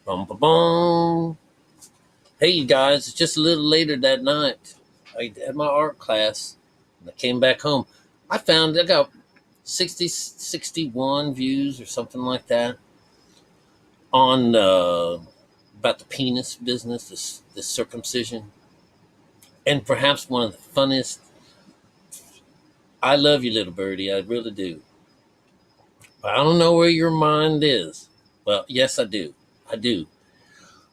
Bum, bum, bum. Hey, you guys, it's just a little later that night. I had my art class and I came back home. I got 60, 61 views or something like that on about the penis business, this circumcision. And perhaps one of the funniest. I love you, little birdie. I really do. But I don't know where your mind is. Well, yes, I do. I do.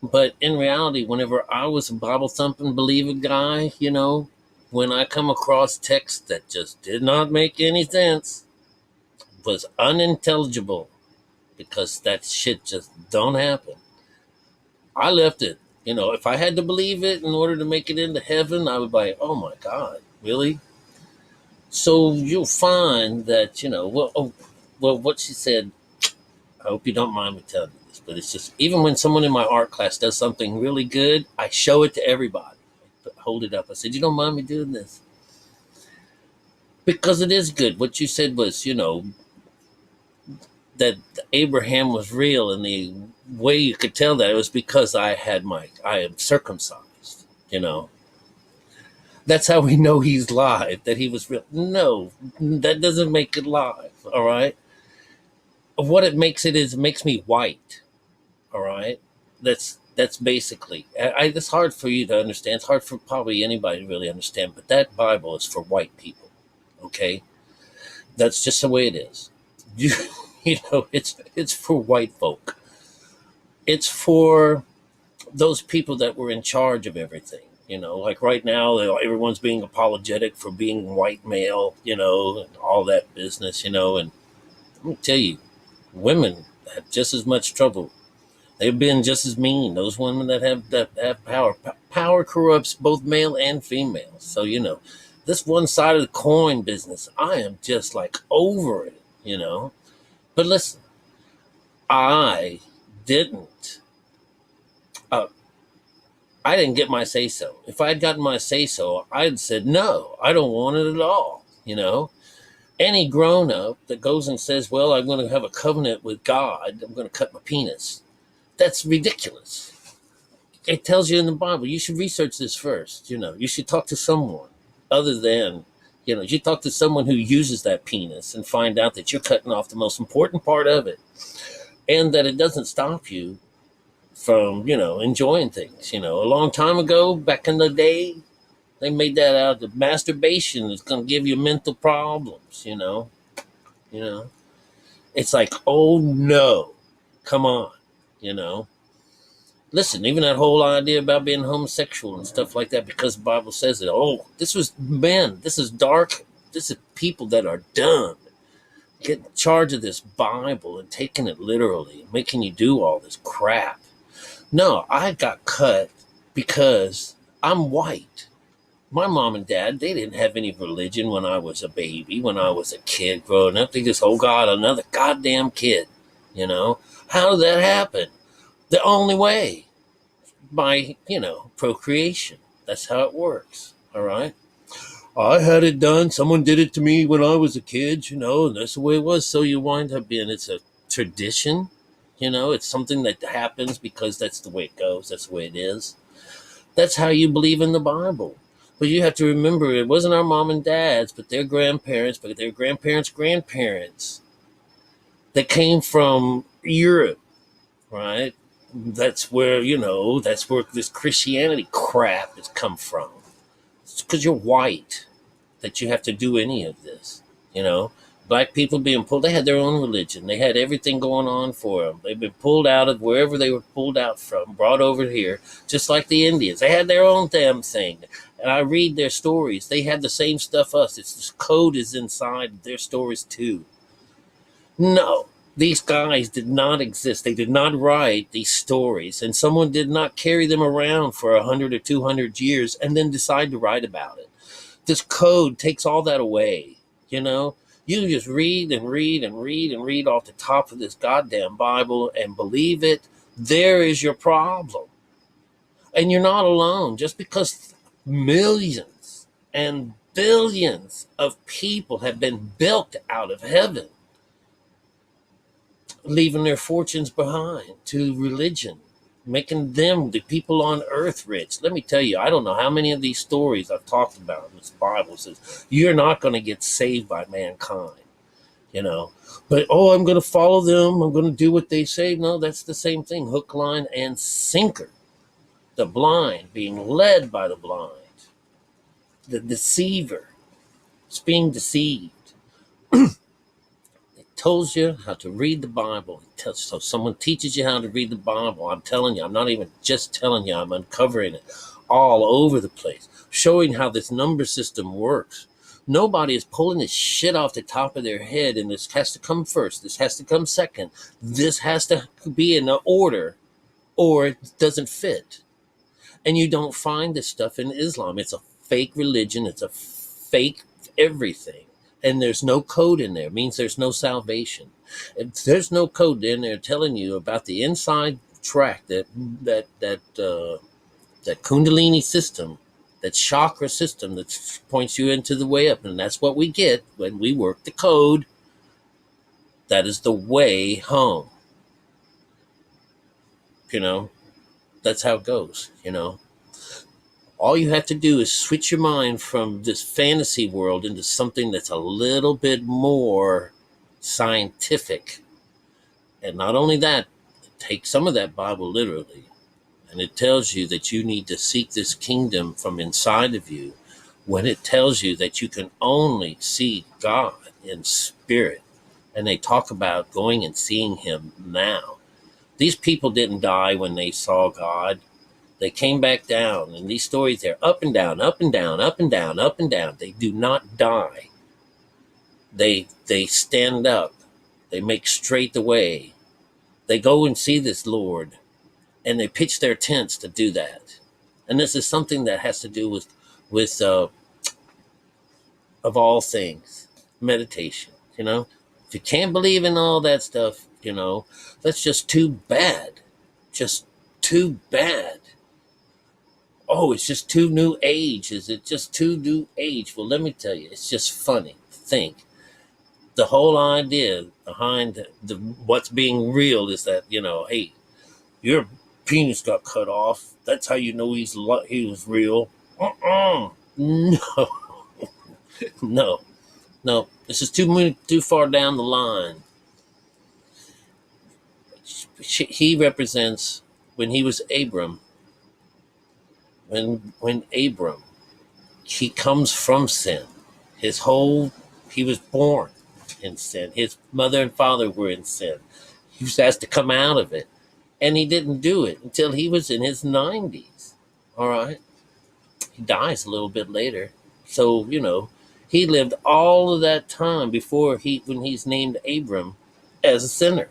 But in reality, whenever I was a Bible thumping believer guy, when I come across text that just did not make any sense, was unintelligible, because that shit just don't happen, I left it. If I had to believe it in order to make it into heaven, I would be like, oh my God, really? So you'll find that, what she said, I hope you don't mind me telling you this, but it's just, even when someone in my art class does something really good, I show it to everybody. I hold it up. I said, you don't mind me doing this? Because it is good. What you said was, that Abraham was real, and the way you could tell that it was because I am circumcised, That's how we know he's live, that he was real. No, that doesn't make it live, all right? What it makes it is, it makes me white, all right? That's basically, it's hard for you to understand. It's hard for probably anybody to really understand, but that Bible is for white people, okay? That's just the way it is. It's for white folk. It's for those people that were in charge of everything. Like right now, everyone's being apologetic for being white male, and all that business, and let me tell you, women have just as much trouble. They've been just as mean. Those women that have power. Power corrupts both male and female. So, this one side of the coin business, I am just like over it. But listen, I didn't. Uh, I didn't get my say so. If I had gotten my say so, I'd said no. I don't want it at all. Any grown up that goes and says, "Well, I'm going to have a covenant with God. I'm going to cut my penis." That's ridiculous. It tells you in the Bible. You should research this first. You should talk to someone other than, you talk to someone who uses that penis and find out that you're cutting off the most important part of it, and that it doesn't stop you from, enjoying things. A long time ago, back in the day, they made that out that masturbation is going to give you mental problems. It's like, oh no, come on, you know. Listen, even that whole idea about being homosexual and stuff like that, because the Bible says it. Oh, this was men. This is dark. This is people that are dumb. Get in charge of this Bible and taking it literally, making you do all this crap. No, I got cut because I'm white. My mom and dad, they didn't have any religion when I was a baby, when I was a kid growing up. They just, oh God, another goddamn kid. How did that happen? The only way, by, procreation. That's how it works. All right. I had it done. Someone did it to me when I was a kid, and that's the way it was. So you wind up being, it's a tradition, it's something that happens because that's the way it goes. That's the way it is. That's how you believe in the Bible. But you have to remember, it wasn't our mom and dad's, but their grandparents, but their grandparents' grandparents that came from Europe, right? That's where, that's where this Christianity crap has come from. It's because you're white that you have to do any of this, Black people being pulled, they had their own religion. They had everything going on for them. They've been pulled out of wherever they were pulled out from, brought over here, just like the Indians. They had their own damn thing. And I read their stories. They had the same stuff us. It's this code is inside their stories too. No, these guys did not exist. They did not write these stories. And someone did not carry them around for 100 or 200 years and then decide to write about it. This code takes all that away, You just read and read and read and read off the top of this goddamn Bible and believe it. There is your problem. And you're not alone. Just because millions and billions of people have been built out of heaven, leaving their fortunes behind to religion, making them, the people on earth, rich. Let me tell you, I don't know how many of these stories I've talked about in this Bible says you're not going to get saved by mankind, you know. But oh, I'm going to follow them. I'm going to do what they say. No, that's the same thing. Hook, line, and sinker. The blind being led by the blind. The deceiver is being deceived. Tells you how to read the Bible. So someone teaches you how to read the Bible. I'm telling you, I'm not even just telling you, I'm uncovering it all over the place, showing how this number system works. Nobody is pulling this shit off the top of their head, and this has to come first. This has to come second. This has to be in an order, or it doesn't fit. And you don't find this stuff in Islam. It's a fake religion. It's a fake everything. And there's no code in there. It means there's no salvation. If there's no code in there telling you about the inside track, that Kundalini system, that chakra system that points you into the way up. And that's what we get when we work the code. That is the way home. You know, that's how it goes, you know. All you have to do is switch your mind from this fantasy world into something that's a little bit more scientific. And not only that, take some of that Bible literally. And it tells you that you need to seek this kingdom from inside of you, when it tells you that you can only see God in spirit. And they talk about going and seeing him now. These people didn't die when they saw God. They came back down. And these stories, they're up and down, up and down, up and down, up and down. They do not die. They stand up. They make straight the way. They go and see this Lord, and they pitch their tents to do that. And this is something that has to do with of all things, meditation. You know, if you can't believe in all that stuff, you know, that's just too bad. Just too bad. Oh, it's just too new age. Is it just too new age? Well, let me tell you, it's just funny. Think. The whole idea behind what's being real is that, you know, hey, your penis got cut off. That's how you know he was real. No, no, no. This is too far down the line. He represents when he was Abram. When Abram, he comes from sin. He was born in sin. His mother and father were in sin. He has to come out of it. And he didn't do it until he was in his 90s. All right. He dies a little bit later. So, you know, he lived all of that time when he's named Abram, as a sinner,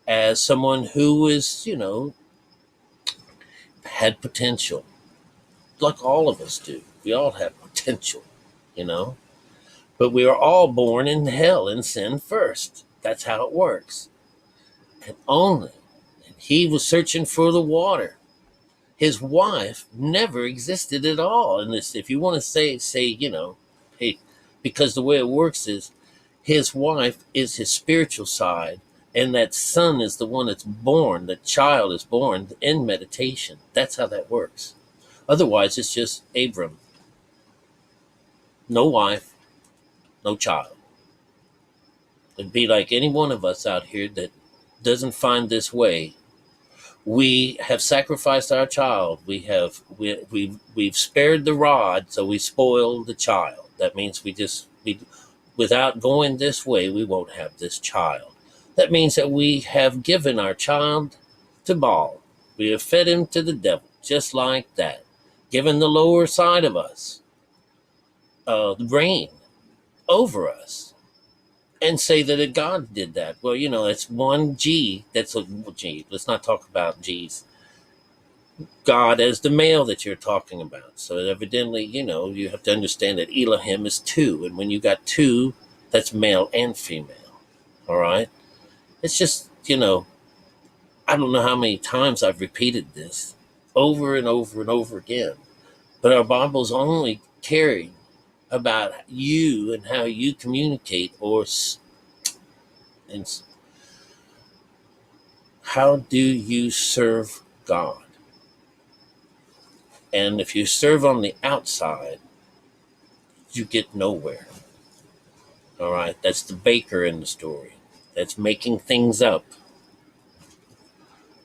as someone who was, you know, had potential. Like all of us do. We all have potential, you know. But we are all born in hell in sin first. That's how it works. And he was searching for the water. His wife never existed at all. And this, if you want to say, you know, hey, because the way it works is his wife is his spiritual side, and that son is the one that's born, the child is born in meditation. That's how that works. Otherwise, it's just Abram. No wife, no child. It'd be like any one of us out here that doesn't find this way. We have sacrificed our child. We've spared the rod, so we spoil the child. That means without going this way, we won't have this child. That means that we have given our child to Baal. We have fed him to the devil, just like that. Given the lower side of us reign over us, and say that God did that. Well, you know, it's one G. That's a G. Let's not talk about G's. God as the male that you're talking about. So evidently, you know, you have to understand that Elohim is two. And when you got two, that's male and female. All right? It's just, you know, I don't know how many times I've repeated this over and over and over again. But our Bible's only caring about you and how you communicate, and how do you serve God. And if you serve on the outside, you get nowhere. All right. That's the baker in the story. That's making things up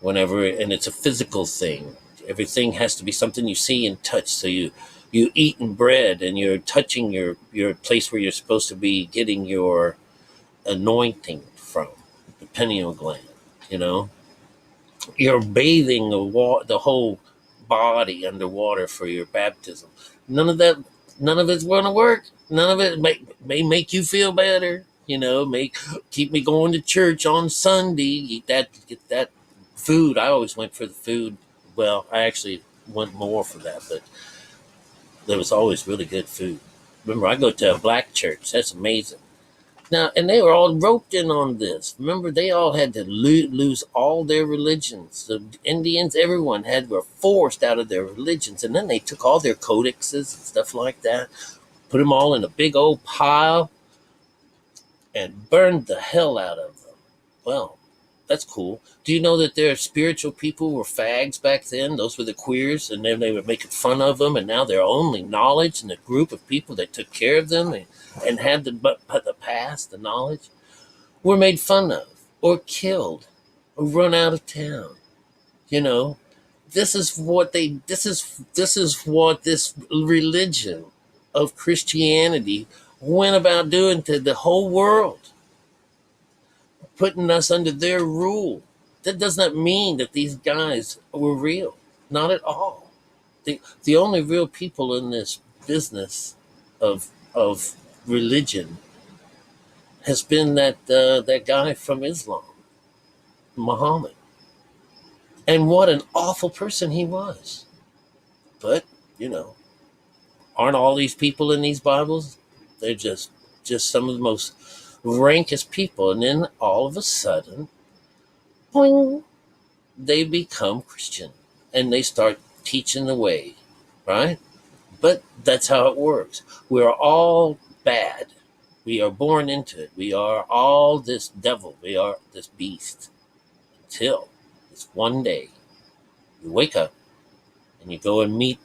whenever, and it's a physical thing. Everything has to be something you see and touch. So you eating bread and you're touching your place where you're supposed to be getting your anointing from, the pineal gland. You know, you're bathing the whole body underwater for your baptism. None of that, none of it's going to work. None of it may make you feel better. You know, may keep me going to church on Sunday. Get that food. I always went for the food. Well, I actually went more for that, but there was always really good food. Remember, I go to a black church. That's amazing. Now, and they were all roped in on this. Remember, they all had to lose all their religions. The Indians, everyone were forced out of their religions, and then they took all their codexes and stuff like that, put them all in a big old pile, and burned the hell out of them. Well, that's cool. Do you know that their spiritual people were fags back then? Those were the queers, and then they were making fun of them, and now they're only knowledge and a group of people that took care of them and had the past, the knowledge, were made fun of or killed or run out of town. You know, this is what this religion of Christianity went about doing to the whole world, putting us under their rule. That does not mean that these guys were real. Not at all. The only real people in this business of religion has been that guy from Islam, Muhammad. And what an awful person he was. But, you know, aren't all these people in these Bibles? They're just some of the most rankest people. And then all of a sudden, boing, they become Christian and they start teaching the way, right? But that's how it works. We're all bad. We are born into it. We are all this devil. We are this beast. Until this one day, you wake up and you go and meet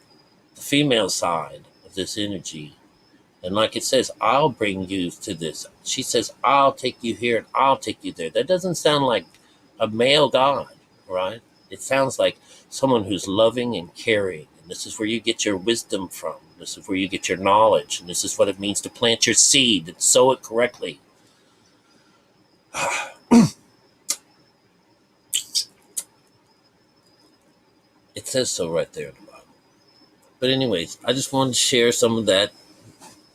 the female side of this energy. And like it says, I'll bring you to this. She says, I'll take you here and I'll take you there. That doesn't sound like a male God, right? It sounds like someone who's loving and caring. And this is where you get your wisdom from. This is where you get your knowledge. And this is what it means to plant your seed and sow it correctly. It says so right there in the Bible. But anyways, I just wanted to share some of that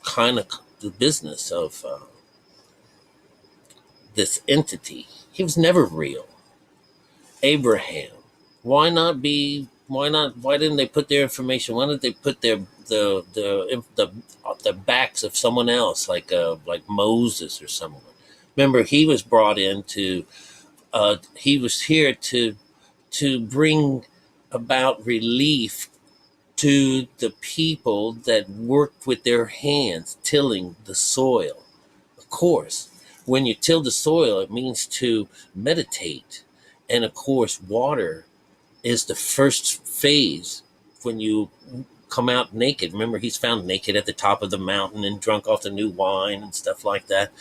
kind of the business of this entity. He was never real. Abraham. Why didn't they put their information? Why didn't they put the backs of someone else, like Moses or someone? Remember, he was brought in he was here to bring about relief to the people that worked with their hands tilling the soil. Of course, when you till the soil, it means to meditate. And of course, water is the first phase when you come out naked. Remember, he's found naked at the top of the mountain and drunk off the new wine and stuff like that.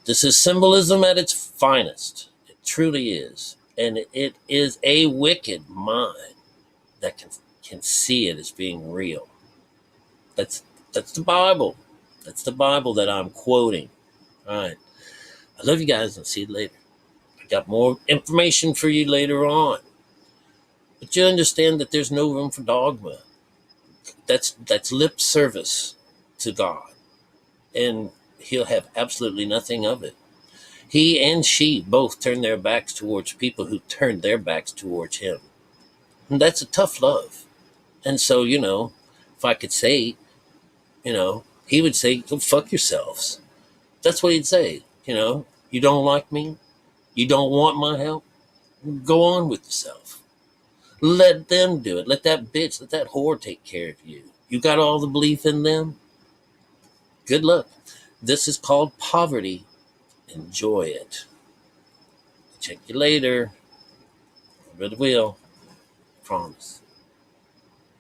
This is symbolism at its finest. It truly is. And it is a wicked mind that can see it as being real. That's the Bible. That's the Bible that I'm quoting. All right. I love you guys and see you later. I got more information for you later on. But you understand that there's no room for dogma. That's lip service to God. And he'll have absolutely nothing of it. He and she both turn their backs towards people who turned their backs towards him. And that's a tough love. And so, if I could say, he would say, go fuck yourselves. That's what he'd say. You don't like me? You don't want my help? Go on with yourself. Let them do it. Let that whore take care of you. You got all the belief in them? Good luck. This is called poverty. Enjoy it. Check you later. I really will. Promise.